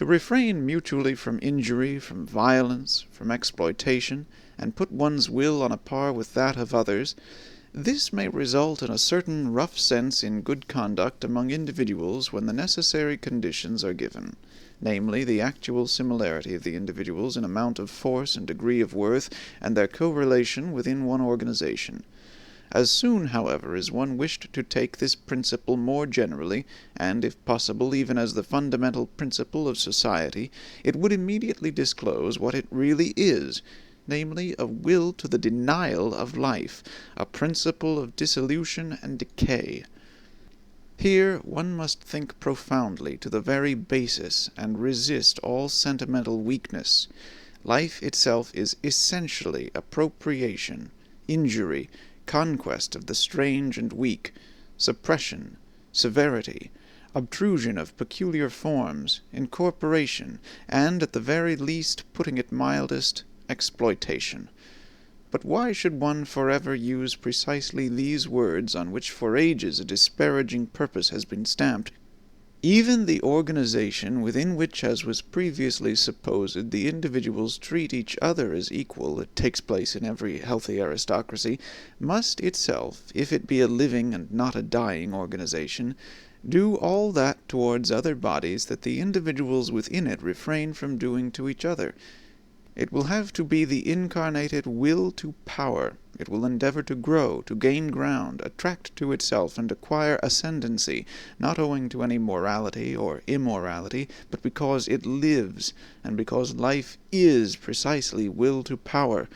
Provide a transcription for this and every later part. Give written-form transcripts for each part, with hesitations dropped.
To refrain mutually from injury, from violence, from exploitation, and put one's will on a par with that of others, this may result in a certain rough sense in good conduct among individuals when the necessary conditions are given, namely, the actual similarity of the individuals in amount of force and degree of worth, and their correlation within one organization. As soon, however, as one wished to take this principle more generally, and, if possible, even as the fundamental principle of society, it would immediately disclose what it really is, namely, a will to the denial of life, a principle of dissolution and decay. Here one must think profoundly to the very basis, and resist all sentimental weakness. Life itself is essentially appropriation, injury, conquest of the strange and weak, suppression, severity, obtrusion of peculiar forms, incorporation, and, at the very least, putting it mildest, exploitation. But why should one forever use precisely these words on which for ages a disparaging purpose has been stamped? Even the organization within which, as was previously supposed, the individuals treat each other as equal, it takes place in every healthy aristocracy, must itself, if it be a living and not a dying organization, do all that towards other bodies that the individuals within it refrain from doing to each other. It will have to be the incarnated will to power. It will endeavor to grow, to gain ground, attract to itself, and acquire ascendancy, not owing to any morality or immorality, but because it lives, and because life is precisely will to power.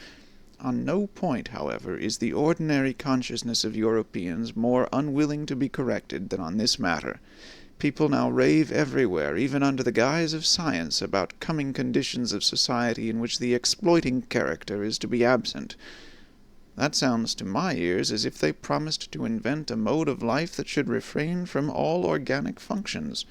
On no point, however, is the ordinary consciousness of Europeans more unwilling to be corrected than on this matter. People now rave everywhere, even under the guise of science, about coming conditions of society in which the exploiting character is to be absent. That sounds to my ears as if they promised to invent a mode of life that should refrain from all organic functions.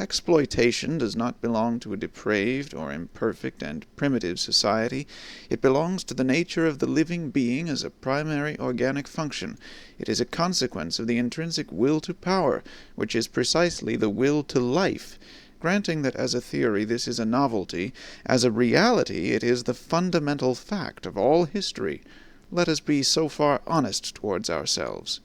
Exploitation does not belong to a depraved or imperfect and primitive society. It belongs to the nature of the living being as a primary organic function. It is a consequence of the intrinsic will to power, which is precisely the will to life. Granting that as a theory this is a novelty, as a reality it is the fundamental fact of all history. Let us be so far honest towards ourselves.